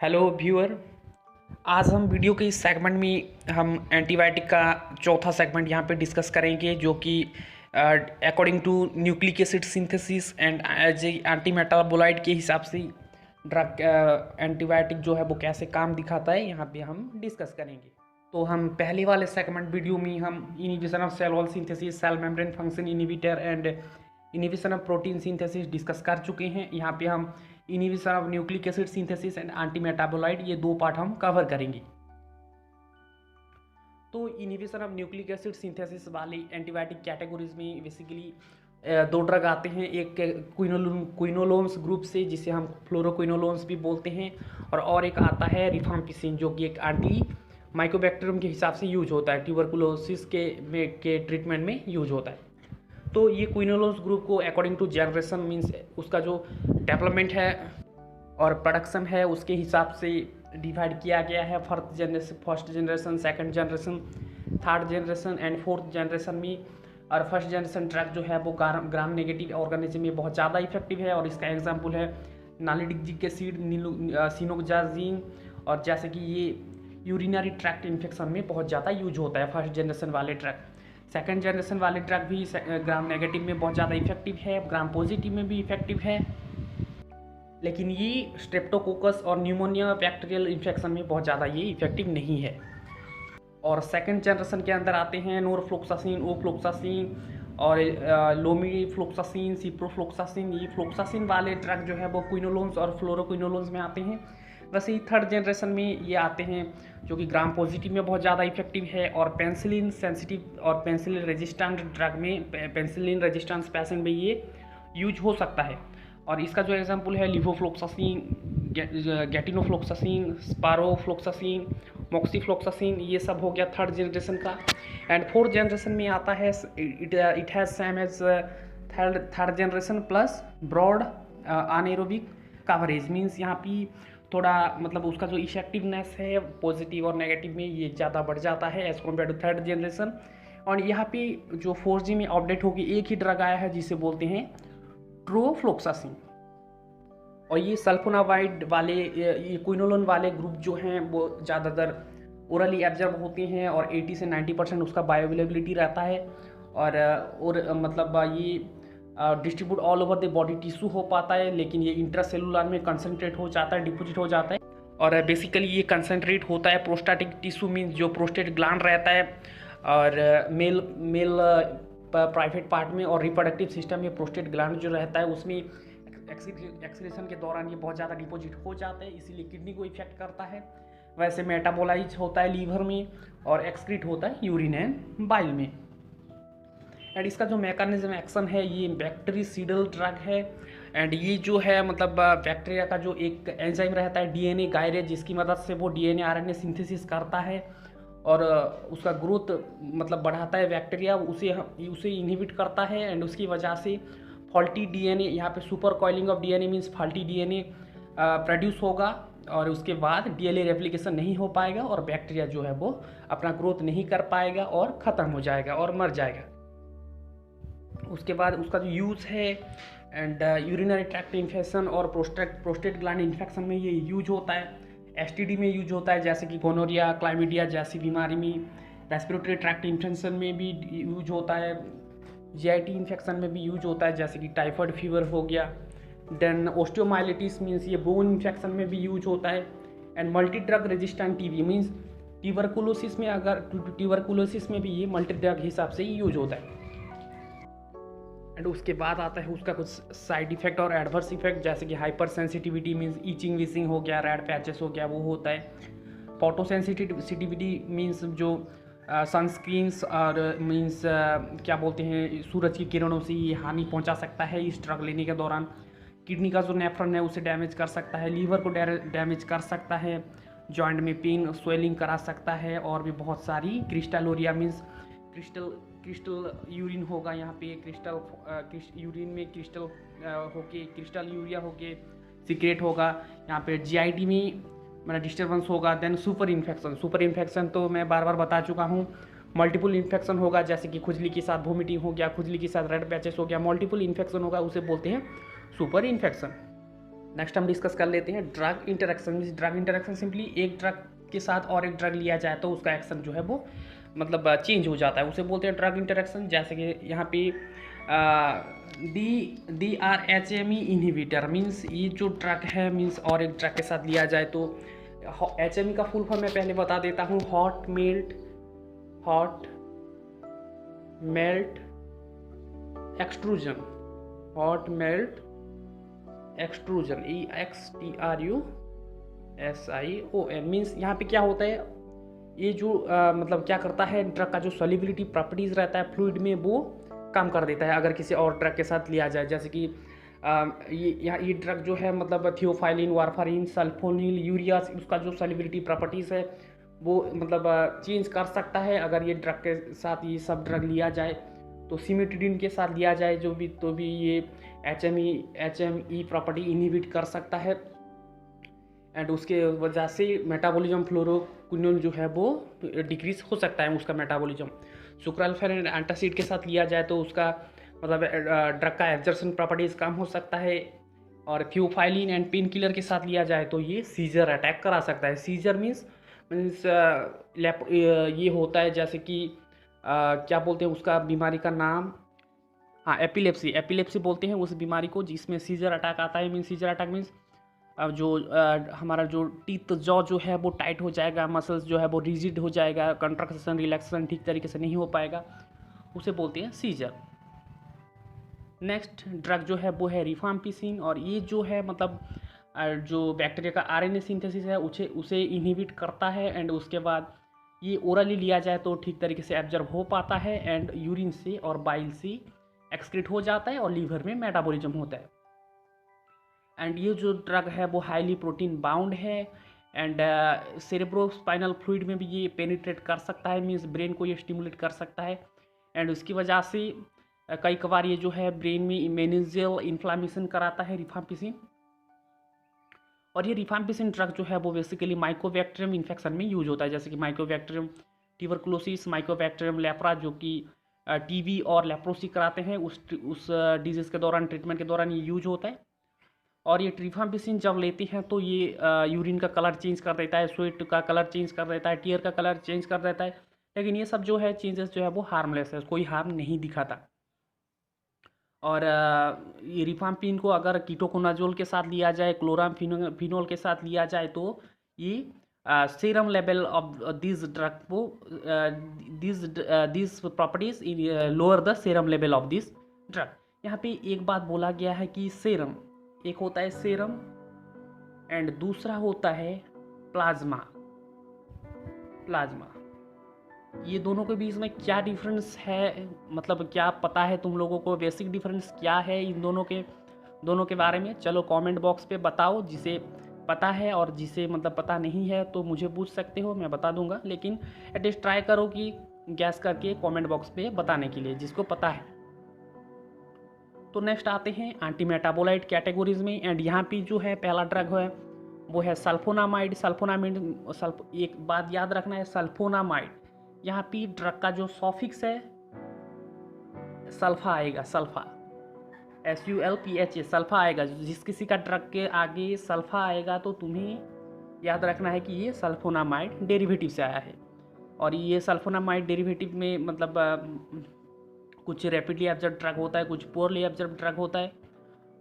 Hello viewer. आज हम video के इस सेगमेंट में हम एंटीबायोटिक का चौथा सेगमेंट यहाँ पे डिस्कस करेंगे, जो कि according to nucleic acid synthesis and as a anti metabolite के हिसाब से ड्रग एंटीबायोटिक जो है वो कैसे काम दिखाता है, यहाँ पे हम डिस्कस करेंगे। तो हम पहले वाले सेगमेंट वीडियो में हम inhibition of cell wall synthesis, cell membrane function inhibitor and inhibition of protein synthesis discuss कर चुके हैं। यहाँ पे हम inhibition of nucleic acid synthesis and anti metabolite, ये दो पार्ट हम कवर करेंगे। तो inhibition of nucleic acid synthesis वाली एंटीबायोटिक कैटेगरीज में बेसिकली दो ड्रग आते हैं, एक क्विनोलोन्स ग्रुप से जिसे हम फ्लोरोक्विनोलोन्स भी बोलते हैं, और एक आता है रिफाम्पिसिन जो कि एक एंटी माइकोबैक्टीरियम के हिसाब से यूज होता है, ट्यूबरकुलोसिस के ट्रीटमेंट में यूज होता है। तो ये क्विनोलोन्स ग्रुप को अकॉर्डिंग टू जनरेशन मीन्स उसका जो डेवलपमेंट है और प्रोडक्शन है उसके हिसाब से डिवाइड किया गया है। First generation, second generation, third generation and fourth generation में। और फर्स्ट जनरेशन ड्रग जो है वो ग्राम नेगेटिव ऑर्गेनिज्म में बहुत ज़्यादा इफेक्टिव है, और इसका एग्जांपल है नालिडिक एसिड, सिनोक्साजिन, और जैसे कि ये यूरिनरी ट्रैक्ट इन्फेक्शन में बहुत ज़्यादा यूज होता है फर्स्ट जनरेशन वाले ड्रग। सेकंड जनरेशन वाले ड्रग भी ग्राम नेगेटिव में बहुत ज़्यादा इफेक्टिव है, ग्राम पॉजिटिव में भी इफेक्टिव है, लेकिन ये स्ट्रेप्टोकोकस और न्यूमोनिया बैक्टीरियल इन्फेक्शन में बहुत ज़्यादा ये इफेक्टिव नहीं है। और सेकंड जनरेशन के अंदर आते हैं नोरफ्लोक्सासिन, ओफ्लोक्सासिन और लोमीफ्लोक्सासिन, सिप्रोफ्लोक्सासिन। ये फ्लोक्सासिन वाले ड्रग जो है वो क्विनोलोन्स और फ्लोरोक्विनोलोन्स में आते हैं। वैसे ही थर्ड जनरेशन में ये आते हैं जो कि ग्राम पॉजिटिव में बहुत ज़्यादा इफेक्टिव है, और पेंसिलिन सेंसिटिव और पेंसिलिन रेजिस्टेंट ड्रग में, पेंसिलिन रेजिस्टेंस पेशेंट में ये यूज हो सकता है। और इसका जो एग्जांपल है लिवोफ्लोक्सासिन, गैटिनोफ्लोक्सासिन, स्पारोफ्लोक्सासिन, मॉक्सीफ्लोक्सासिन, ये सब हो गया थर्ड जनरेशन का। एंड फोर्थ जनरेशन में आता है it has same as third generation plus broad anaerobic coverage, means यहाँ पे थोड़ा मतलब उसका जो इफेक्टिवनेस है पॉजिटिव और नेगेटिव में ये ज़्यादा बढ़ जाता है as compare to third generation. और यहाँ पे जो 4G में अपडेट होगी एक ही ड्रग आया है जिसे बोलते हैं ट्रोफ्लोक्सासिन। और ये सल्फोनामाइड वाले, ये क्विनोलोन वाले ग्रुप जो हैं वो ज़्यादातर ओरली एब्जॉर्ब होते हैं, और 80 से 90% उसका बायोअवेलेबिलिटी रहता है, और मतलब ये distribute all over the body tissue हो पाता है, लेकिन ये इंट्रासेलुलर में कंसंट्रेट हो जाता है, डिपोजिट हो जाता है। और बेसिकली ये कंसंट्रेट होता है प्रोस्टेटिक टिश्यू मीन्स जो प्रोस्टेट ग्लैंड रहता है, और मेल प्राइवेट पार्ट में, और रिप्रोडक्टिव सिस्टम में प्रोस्टेट ग्लैंड जो रहता है उसमें एक्सक्रीशन के दौरान ये बहुत ज़्यादा डिपोजिट हो जाता है, इसीलिए किडनी को इफेक्ट करता है। वैसे मेटाबोलाइज होता है लीवर में, और एक्सक्रीट होता है यूरिन एंड बाइल में। एंड इसका जो मैकेनिज्म एक्शन है ये बैक्टीरिसीडल ड्रग है। एंड ये जो है मतलब बैक्टीरिया का जो एक एंजाइम रहता है डीएनए गायरेज, जिसकी मदद से वो डीएनए आरएनए सिंथेसिस करता है और उसका ग्रोथ मतलब बढ़ाता है बैक्टीरिया, उसे इनहिबिट करता है। एंड उसकी वजह से फॉल्टी डीएनए, यहाँ पे super coiling of DNA means faulty DNA produce होगा, और उसके बाद डीएलए रेप्लिकेशन नहीं हो पाएगा, और बैक्टीरिया जो है वो अपना ग्रोथ नहीं कर पाएगा और ख़त्म हो जाएगा और मर जाएगा। उसके बाद उसका जो यूज़ है एंड यूरिनरी ट्रैक्ट इन्फेक्शन और प्रोस्टेट ग्लैंड इन्फेक्शन में ये यूज होता है। एसटीडी में यूज होता है जैसे कि गोनोरिया, क्लाइमिडिया जैसी बीमारी में। रेस्पिरेटरी ट्रैक्ट इन्फेक्शन में भी यूज होता है। जीआईटी इन्फेक्शन में भी यूज होता है जैसे कि टाइफाइड फीवर हो गया। देन ओस्टियोमाइलिटिस मीन्स ये बोन इन्फेक्शन में भी यूज होता है। And multi drug resistant TB means tuberculosis में, अगर ट्यूबरकुलोसिस में भी ये मल्टी ड्रग हिसाब से ही यूज होता है। एंड उसके बाद आता है उसका कुछ साइड इफेक्ट और एडवर्स इफेक्ट, जैसे कि हाइपर सेंसिटिविटी मीन्स ईचिंग विचिंग हो गया, रेड पैचेस हो गया, वो होता है। फोटो सेंसिटिविटी मीन्स जो सनस्क्रीन्स और मीन्स क्या बोलते हैं सूरज की किरणों से ये हानि पहुंचा सकता है इस ड्रग लेने के दौरान। किडनी का जो नेफ्रॉन है उसे डैमेज कर सकता है, लीवर को डैमेज कर सकता है, जॉइंट में पेन स्वेलिंग करा सकता है, और भी बहुत सारी क्रिस्टलोरिया मीन्स क्रिस्टल यूरिन होगा, यहाँ पे यूरिन में क्रिस्टल यूरिया होके सीक्रेट होगा। यहाँ पे जीआईटी में मतलब डिस्टर्बेंस होगा। देन सुपर इन्फेक्शन तो मैं बार बार बता चुका हूँ। मल्टीपल इन्फेक्शन होगा जैसे कि खुजली के साथ वोमिटिंग हो गया, खुजली के साथ रेड पैचेस हो गया, मल्टीपल इन्फेक्शन होगा, उसे बोलते हैं सुपर इन्फेक्शन। नेक्स्ट हम डिस्कस कर लेते हैं drug interaction. Drug interaction simply एक ड्रग के साथ और एक ड्रग लिया जाए तो उसका एक्शन जो है वो मतलब चेंज हो जाता है, उसे बोलते हैं ड्रग इंटरेक्शन। जैसे कि यहाँ पे DRHME इनहिबिटर मीन्स ये जो ड्रग है मीन्स और एक ड्रग के साथ लिया जाए तो HME का फुल फॉर्म मैं पहले बता देता हूँ, hot melt extrusion, hot melt extrusion EXTRUSION means यहाँ पे क्या होता है, ये जो मतलब क्या करता है, ड्रग का जो सॉल्युबिलिटी प्रॉपर्टीज रहता है फ्लूइड में वो काम कर देता है अगर किसी और ड्रग के साथ लिया जाए। जैसे कि ये ड्रग जो है मतलब थियोफाइलिन, वारफारिन, सल्फोनिल, यूरिया, उसका जो सॉल्युबिलिटी प्रॉपर्टीज़ है वो मतलब चेंज कर सकता है अगर ये ड्रग के साथ ये सब ड्रग लिया जाए। तो सिमेटिडिन के साथ लिया जाए जो भी तो भी ये HME प्रॉपर्टी इनहिबिट कर सकता है एंड उसके वजह से मेटाबॉलिज्म फ्लोरोक्विनोन जो है वो डिक्रीज हो सकता है उसका मेटाबॉलिज्म। सुक्राल्फेन एंटासिड के साथ लिया जाए तो उसका मतलब ड्रग का एब्जॉर्प्शन प्रॉपर्टीज कम हो सकता है। और थियोफाइलिन एंड पेन किलर के साथ लिया जाए तो ये सीजर अटैक करा सकता है। सीजर मीन्स ये होता है जैसे कि क्या बोलते हैं उसका बीमारी का नाम, हाँ एपिलेप्सी बोलते हैं उस बीमारी को जिसमें सीजर अटैक आता है। मीन्स सीजर अटैक मीन्स जो हमारा जो टीथ जॉ जो है वो टाइट हो जाएगा, मसल्स जो है वो रिजिड हो जाएगा, कंट्रैक्शन रिलैक्सेशन ठीक तरीके से नहीं हो पाएगा, उसे बोलते हैं सीजर। नेक्स्ट ड्रग जो है वो है रिफाम्पिसिन और ये जो है मतलब जो बैक्टीरिया का RNA सिंथेसिस है उसे इनहिबिट करता है एंड उसके बाद ये ओरली लिया जाए तो ठीक तरीके से एब्जॉर्ब हो पाता है एंड यूरिन से और बाइल से एक्सक्रीट हो जाता है और लीवर में मेटाबॉलिज्म होता है। एंड ये जो ड्रग है वो हाईली प्रोटीन बाउंड है एंड सेरेब्रोस्पाइनल फ्लूइड में भी ये पेनिट्रेट कर सकता है, मीन्स ब्रेन को ये स्टिमुलेट कर सकता है एंड उसकी वजह से कई कबार ये जो है ब्रेन में मेनिंजियल इन्फ्लामेशन कराता है रिफाम्पिसिन। और ये रिफाम्पिसिन ड्रग जो है वो बेसिकली माइकोबैक्टीरियम इन्फेक्शन में यूज होता है, जैसे कि माइकोबैक्टीरियम ट्यूबरकुलोसिस, माइकोबैक्टीरियम लेप्रा जो कि TB और लेप्रोसी कराते हैं उस डिजीज़ के दौरान, ट्रीटमेंट के दौरान ये यूज होता है। और ये रिफाम्पिसिन जब लेते हैं तो ये यूरिन का कलर चेंज कर देता है, स्वेट का कलर चेंज कर देता है, टीयर का कलर चेंज कर देता है, लेकिन ये सब जो है चेंजेस जो है वो हार्मलेस है, कोई हार्म नहीं दिखाता। और ये रिफाम्पिन को अगर कीटोकोनाजोल के साथ लिया जाए, क्लोरामफिनोल के साथ लिया जाए तो ये serum level of this drug को this properties lower the serum level of this drug. यहाँ पे एक बात बोला गया है कि सीरम, एक होता है सीरम एंड दूसरा होता है प्लाज्मा। ये दोनों के बीच में क्या डिफरेंस है, मतलब क्या पता है तुम लोगों को, बेसिक डिफरेंस क्या है इन दोनों के बारे में? चलो कमेंट बॉक्स पे बताओ, जिसे पता है और जिसे मतलब पता नहीं है तो मुझे पूछ सकते हो, मैं बता दूंगा, लेकिन एटलीस्ट ट्राई करो कि गैस करके कमेंट बॉक्स पे बताने के लिए जिसको पता है। तो नेक्स्ट आते हैं एंटी मेटाबोलाइट कैटेगरीज में एंड यहाँ पे जो है पहला ड्रग है वो है सल्फोनामाइड। एक बात याद रखना है, सल्फोनामाइड, यहाँ पे ड्रग का जो सॉफिक्स है सल्फा आएगा, सल्फा SULPHA सल्फा आएगा। जिस किसी का ड्रग के आगे सल्फा आएगा तो तुम्हें याद रखना है कि ये सल्फोनामाइड डेरिवेटिव से आया है। और ये सल्फोनामाइड डेरिवेटिव में मतलब कुछ रैपिडली एब्जॉर्ब ड्रग होता है, कुछ पोरली एब्जॉर्ब ड्रग होता है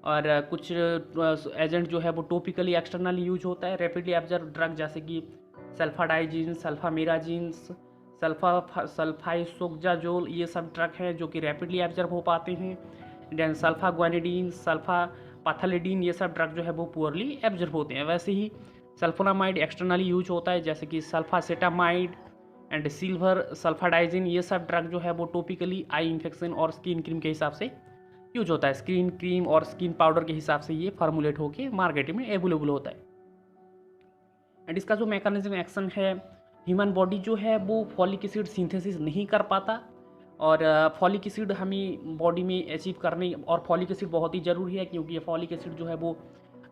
और कुछ एजेंट जो है वो टोपिकली एक्सटर्नली यूज होता है। रैपिडली एब्जॉर्ब ड्रग जैसे कि सल्फाडाइजिन, सल्फामेराजिन, सल्फाइसोक्साजोल, ये सब ड्रग हैं जो कि रैपिडली एब्जॉर्ब हो पाते हैं। देन सल्फाग्वानिडीन, सल्फापाथालिडीन, ये सब ड्रग जो है वो पुअरली एब्जॉर्ब होते हैं। वैसे ही सल्फोनामाइड एक्सटर्नली यूज होता है, जैसे कि सल्फासेटामाइड एंड सिल्वर सल्फाडाइजिन, ये सब ड्रग जो है वो टोपिकली आई इन्फेक्शन और स्किन क्रीम के हिसाब से यूज होता है। स्किन क्रीम और स्किन पाउडर के हिसाब से ये फार्मूलेट होकर मार्केट में अवेलेबल होता है। एंड इसका जो मैकेनिज्म एक्शन है, ह्यूमन बॉडी जो है वो फॉलिक एसिड सिंथेसिस नहीं कर पाता और फॉलिक एसिड हमें बॉडी में अचीव करने, और फॉलिक एसिड बहुत ही ज़रूरी है क्योंकि ये फॉलिक एसिड जो है वो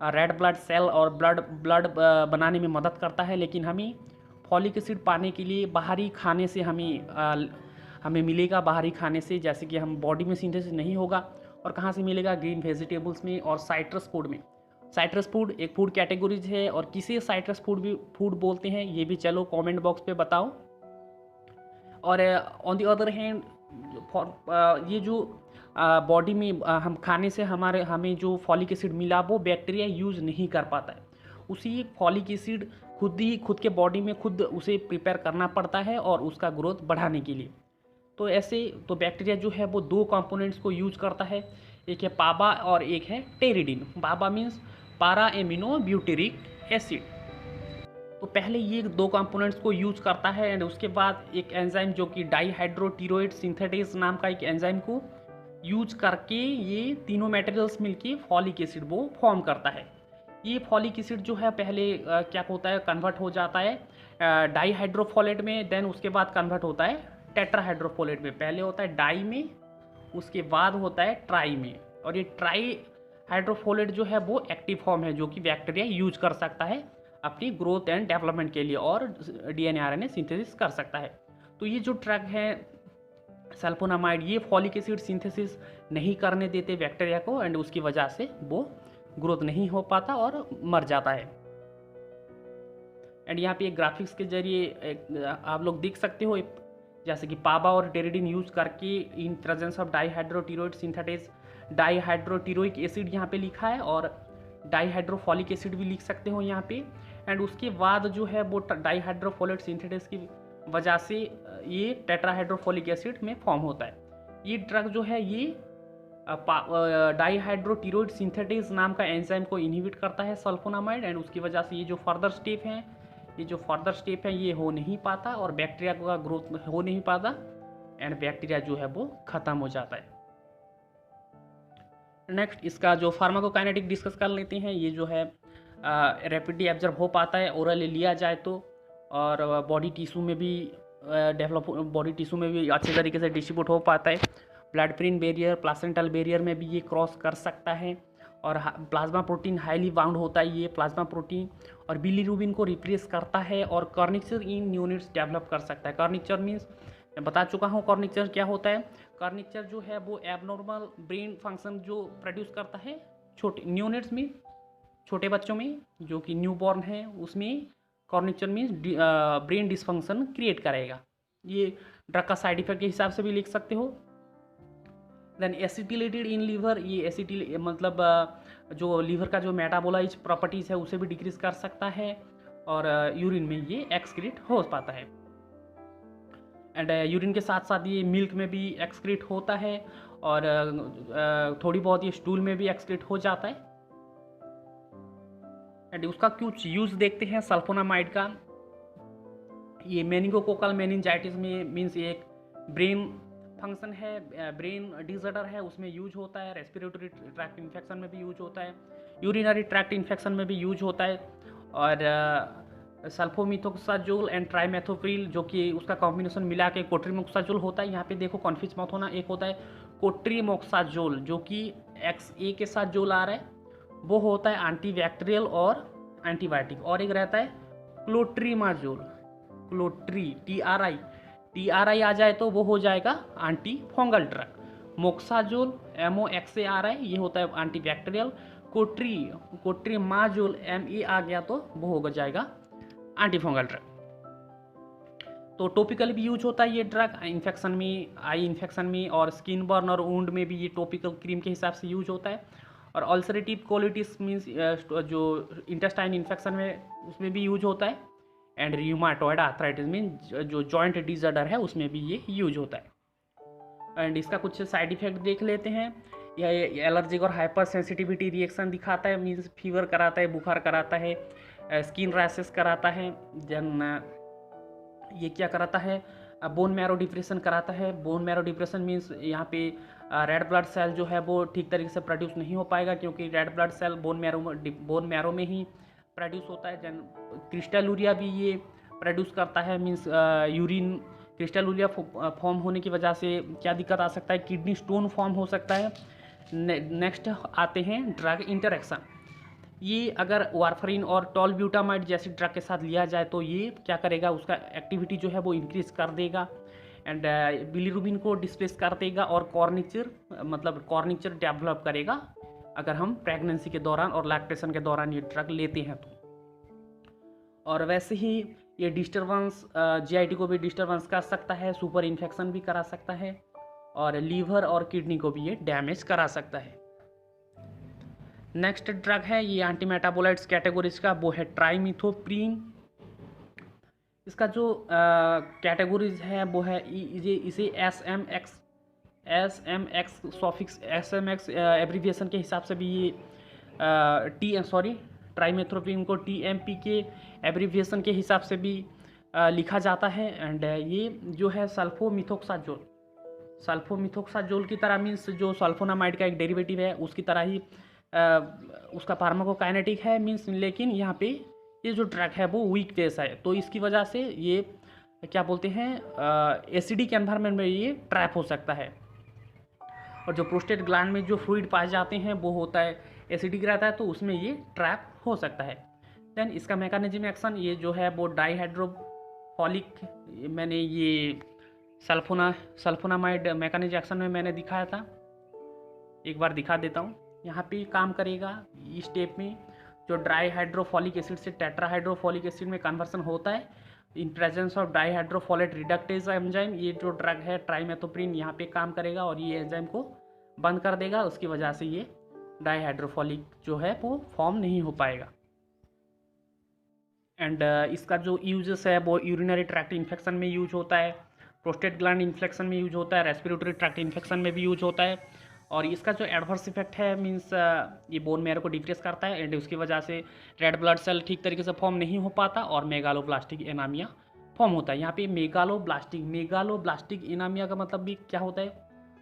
रेड ब्लड सेल और ब्लड बनाने में मदद करता है। लेकिन हमें फॉलिक एसिड पाने के लिए बाहरी खाने से हमें मिलेगा, बाहरी खाने से, जैसे कि हम बॉडी में सिंथेसिस नहीं होगा। और कहाँ से मिलेगा? ग्रीन वेजिटेबल्स में और साइट्रस फूड में। साइट्रस फूड एक फूड कैटेगरीज है, और किसे साइट्रस फूड बोलते हैं ये भी चलो कमेंट बॉक्स पे बताओ। और ऑन द अदर हैंड ये जो बॉडी में हम खाने से हमें जो फॉलिक एसिड मिला वो बैक्टीरिया यूज़ नहीं कर पाता है। उसी फॉलिक एसिड खुद के बॉडी में खुद उसे प्रिपेयर करना पड़ता है और उसका ग्रोथ बढ़ाने के लिए। तो ऐसे तो बैक्टीरिया जो है वो दो कंपोनेंट्स को यूज करता है, एक है पाबा और एक है टेरिडिन। पाबा मीन्स पारा एमिनो ब्यूटेरिक एसिड। तो पहले ये दो कंपोनेंट्स को यूज करता है एंड उसके बाद एक एंजाइम जो कि डाईहाइड्रोटिरोइड सिंथेटेज नाम का एक एंजाइम को यूज करके ये तीनों मटेरियल्स मिलके फॉलिक एसिड वो फॉर्म करता है। ये फॉलिक एसिड जो है पहले क्या होता है, कन्वर्ट हो जाता है डाईहाइड्रोफोलेट में, देन उसके बाद कन्वर्ट होता है टेट्राहाइड्रोफोलेट में। पहले होता है डाई में, उसके बाद होता है ट्राई में। और ये ट्राई हाइड्रोफोलेट जो है वो एक्टिव फॉर्म है जो कि बैक्टीरिया यूज कर सकता है अपनी ग्रोथ एंड डेवलपमेंट के लिए और डीएनए आरएनए सिंथेसिस कर सकता है। तो ये जो ड्रग है सल्फोनामाइड, ये फॉलिक एसिड सिंथेसिस नहीं करने देते बैक्टीरिया को एंड उसकी वजह से वो ग्रोथ नहीं हो पाता और मर जाता है। एंड यहाँ पे एक ग्राफिक्स के जरिए आप लोग देख सकते हो, जैसे कि पाबा और टेरिडिन यूज करके in presence of dihydropteroate synthetase dihydropteroic acid यहाँ पे लिखा है, और डाईहाइड्रोफॉलिक एसिड भी लिख सकते हो यहाँ पे। एंड उसके बाद जो है वो डाईहाइड्रोफोलेट सिंथेटेज की वजह से ये टेट्राहाइड्रोफोलिक एसिड में फॉर्म होता है। ये ड्रग जो है ये डाईहाइड्रोटिरोइड सिंथेटेज नाम का एंजाइम को इनहिबिट करता है सल्फोनामाइड, एंड उसकी वजह से ये जो फर्दर स्टेप है ये हो नहीं पाता और बैक्टीरिया का ग्रोथ हो नहीं पाता एंड बैक्टीरिया जो है वो खत्म हो जाता है। नेक्स्ट इसका जो फार्माकोकाइनेटिक डिस्कस कर लेते हैं। ये जो है रैपिडली एब्जॉर्ब हो पाता है ओरली लिया जाए तो, और बॉडी टिश्यू में भी अच्छे तरीके से डिस्ट्रीब्यूट हो पाता है। Blood brain barrier, placental barrier में भी ये क्रॉस कर सकता है, और प्लाज्मा प्रोटीन हाईली बाउंड होता है ये प्लाज्मा प्रोटीन, और बिलीरुबिन को रिप्लेस करता है, और कर्निचर इन न्यूनिट्स डेवलप कर सकता है। कर्निचर मीन्स मैं बता चुका हूँ कर्निचर क्या होता है। कर्निचर जो है वो एबनॉर्मल ब्रेन फंक्शन जो प्रोड्यूस करता है छोटे न्यूनिट्स में, छोटे बच्चों में जो कि न्यूबॉर्न है, उसमें कर्निचर मीन्स ब्रेन डिसफंक्शन क्रिएट करेगा। ये ड्रग का साइड इफेक्ट के हिसाब से भी लिख सकते हो। देन एसिटिलेटेड इन लीवर, ये एसिटिल मतलब जो लीवर का जो मेटाबोलाइज प्रॉपर्टीज़ है उसे भी डिक्रीज कर सकता है, और यूरिन में ये एक्सक्रीट हो पाता है। एंड यूरिन के साथ साथ ये मिल्क में भी एक्सक्रीट होता है, और थोड़ी बहुत ये स्टूल में भी एक्सक्रीट हो जाता है। एंड उसका कुछ यूज़ देखते हैं सल्फोनामाइड का। ये मेनिंगोकोकल मेनिंजाइटिस में मीन्स एक ब्रेन फंक्शन है, ब्रेन डिसऑर्डर है, उसमें यूज होता है। रेस्पिरेटरी ट्रैक्ट इन्फेक्शन में भी यूज होता है, यूरिनरी ट्रैक्ट इन्फेक्शन में भी यूज होता है। और सल्फोमिथोक्साजोल एंड ट्राइमेथोप्रिल जो कि उसका कॉम्बिनेशन मिला के कोट्रीमोक्साजोल होता है। यहाँ पे देखो कन्फ्यूज मत होना, एक होता है कोट्रीमोक्साजोल जो कि XA के साथ जोल आ रहा है, वो होता है एंटीबैक्टीरियल और एंटीबायोटिक, और एक रहता है क्लोट्रीमाजोल, TRI आ जाए तो वो हो जाएगा एंटी फंगल ड्रग। मोक्साजोल MOXA ये होता है एंटीबैक्टीरियल। कोट्रीमाजोल MA आ गया तो वो हो जाएगा एंटी फंगल ड्रग। तो टॉपिकल भी यूज होता है ये ड्रग इन्फेक्शन में, आई इन्फेक्शन में, और स्किन बर्न और वुंड में भी ये टॉपिकल क्रीम के हिसाब से यूज होता है। और अल्सरेटिव कोलिटिस मीन्स जो इंटेस्टाइन इन्फेक्शन में उसमें भी यूज होता है। एंड र्यूमाटॉइड आर्थराइटिस में जो जॉइंट डिसऑर्डर है उसमें भी ये यूज होता है। एंड इसका कुछ साइड इफेक्ट देख लेते हैं। यह एलर्जिक और हाइपर सेंसिटिविटी रिएक्शन दिखाता है, मीन्स फीवर कराता है, बुखार कराता है, स्किन रैशेस कराता है। देन ये क्या कराता है, बोन मैरो डिप्रेशन कराता है। बोन मैरो डिप्रेशन मीन्स यहाँ पे रेड ब्लड सेल जो है वो ठीक तरीके से प्रोड्यूस नहीं हो पाएगा, क्योंकि red blood cell bone marrow में ही प्रोड्यूस होता है। देन क्रिस्टलूरिया भी ये प्रोड्यूस करता है, मीन्स यूरिन क्रिस्टलूरिया फॉर्म होने की वजह से क्या दिक्कत आ सकता है, किडनी स्टोन फॉर्म हो सकता है। नेक्स्ट आते हैं ड्रग इंटरेक्शन। ये अगर वारफरिन और टॉलब्यूटामाइड जैसी ड्रग के साथ लिया जाए तो ये क्या करेगा, उसका एक्टिविटी जो है वो इंक्रीज कर देगा एंड बिलीरुबिन को डिस्प्लेस कर देगा, और कॉर्निचर डेवलप करेगा अगर हम प्रेगनेंसी के दौरान और लैक्टेशन के दौरान ये ड्रग लेते हैं तो। और वैसे ही ये डिस्टर्बेंस जीआईटी को भी डिस्टर्बेंस कर सकता है, सुपर इन्फेक्शन भी करा सकता है और लीवर और किडनी को भी ये डैमेज करा सकता है। नेक्स्ट ड्रग है ये एंटी मेटाबोलाइट्स कैटेगरीज का, वो है ट्राइमिथोप्रीन। इसका जो कैटेगरीज है वो है इसे एसएमएक्स सॉफिक्स एसएमएक्स एब्रीविएशन के हिसाब से भी ये ट्राइमेथोप्रीन को टीएमपी के एब्रीविएशन के हिसाब से भी लिखा जाता है। एंड ये जो है सल्फोमिथोक्साजोल की तरह, मीन्स जो सल्फोनामाइड का एक डेरिवेटिव है उसकी तरह ही उसका फार्माकोकाइनेटिक है मीन्स, लेकिन यहाँ पे ये जो ड्रग है वो वीक बेस है, तो इसकी वजह से ये क्या बोलते हैं एसिडिक एनवायरनमेंट में ये ट्रैप हो सकता है। और जो प्रोस्टेट ग्लैंड में जो फ्लूइड पाए जाते हैं वो होता है एसिडिक रहता है, तो उसमें ये ट्रैप हो सकता है। देन इसका मैकेनिज्म एक्शन ये जो है वो डाइहाइड्रोफॉलिक, मैंने ये सल्फोनामाइड मैकेनिज्म एक्शन में मैंने दिखाया था, एक बार दिखा देता हूँ। यहाँ पे काम करेगा इस स्टेप में, जो डाइहाइड्रोफॉलिक एसिड से टेट्राहाइड्रोफॉलिक एसिड में कन्वर्सन होता है in presence of dihydrofolate reductase enzyme. ये जो ड्रग है ट्राइमेथोप्रीन यहाँ पे काम करेगा और ये एंजाइम को बंद कर देगा, उसकी वजह से ये डाइहाइड्रोफॉलिक जो है वो फॉर्म नहीं हो पाएगा। एंड इसका जो यूजेस है वो यूरिनरी ट्रैक्ट इन्फेक्शन में यूज होता है, प्रोस्टेट ग्लैंड इन्फेक्शन में यूज होता है, रेस्पिरेटरी ट्रैक्ट इन्फेक्शन में भी यूज होता है। और इसका जो एडवर्स इफेक्ट है मीन्स ये बोन मैरो को डिप्रेस करता है एंड उसकी वजह से रेड ब्लड सेल ठीक तरीके से फॉर्म नहीं हो पाता और मेगालोब्लास्टिक एनामिया फॉर्म होता है। यहाँ पे मेगालोब्लास्टिक एनामिया का मतलब भी क्या होता है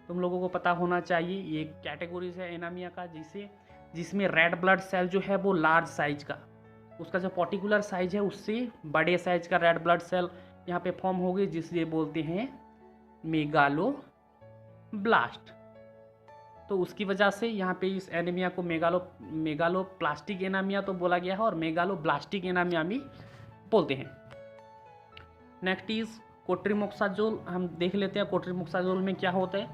तुम लोगों को पता होना चाहिए। ये कैटेगरीज है एनामिया का जिसमें रेड ब्लड सेल जो है वो लार्ज साइज का, उसका जो पर्टिकुलर साइज है उससे बड़े साइज का रेड ब्लड सेल यहाँ पे फॉर्म हो गए, जिससे बोलते हैं मेगालोब्लास्ट। तो उसकी वजह से यहाँ पे इस एनीमिया को मेगालोप्लास्टिक एनामिया तो बोला गया है और मेगालोब्लास्टिक एनामिया भी बोलते हैं। नेक्स्ट इज कोट्रीमोक्साजोल, हम देख लेते हैं कोट्रीमोक्साजोल में क्या होता है।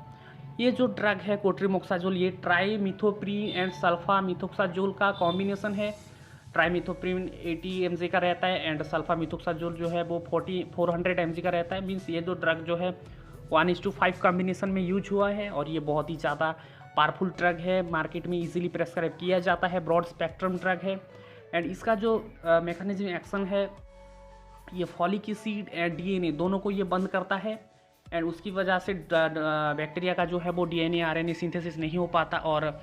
ये जो ड्रग है कोट्रीमोक्साजोल ये ट्राइमिथोप्रीन एंड सल्फामिथोक्साजोल का कॉम्बिनेशन है। ट्राइमिथोप्रीन 80 mg का रहता है एंड सल्फामिथोक्साजोल जो है वो 400 mg का रहता है। मीन्स ये जो ड्रग जो है 1:5 कॉम्बिनेशन में यूज हुआ है और ये बहुत ही ज़्यादा पावरफुल ड्रग है, मार्केट में इजीली प्रेस्क्राइब किया जाता है, ब्रॉड स्पेक्ट्रम ड्रग है। एंड इसका जो मैकेनिज्म एक्शन है ये फॉलिक एसिड एंड डीएनए दोनों को ये बंद करता है एंड उसकी वजह से बैक्टीरिया का जो है वो डीएनए आरएनए सिंथेसिस नहीं हो पाता और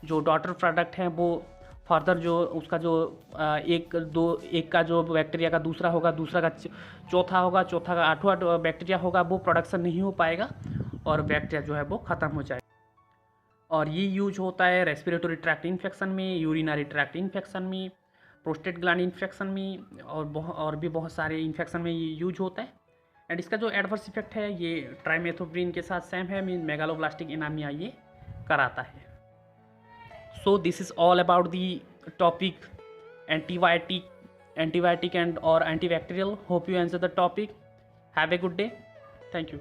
जो डॉटर प्रोडक्ट हैं वो फर्दर जो उसका जो एक का जो बैक्टीरिया का दूसरा होगा, दूसरा का चौथा होगा, चौथा का आठवां बैक्टीरिया होगा, वो प्रोडक्शन नहीं हो पाएगा और बैक्टीरिया जो है वो ख़त्म हो जाएगा। और ये यूज होता है रेस्पिरेटरी ट्रैक्ट इन्फेक्शन में, यूरिनरी ट्रैक्ट इन्फेक्शन में, प्रोस्टेट ग्लैंड इन्फेक्शन में और भी बहुत सारे इन्फेक्शन में ये यूज होता है। एंड इसका जो एडवर्स इफेक्ट है ये ट्राइमेथोप्रीन के साथ सेम है, मीन मेगालोब्लास्टिक एनामिया ये कराता है। So this is all about the topic antibiotic and or antibacterial. Hope you answer the topic. Have a good day. Thank you.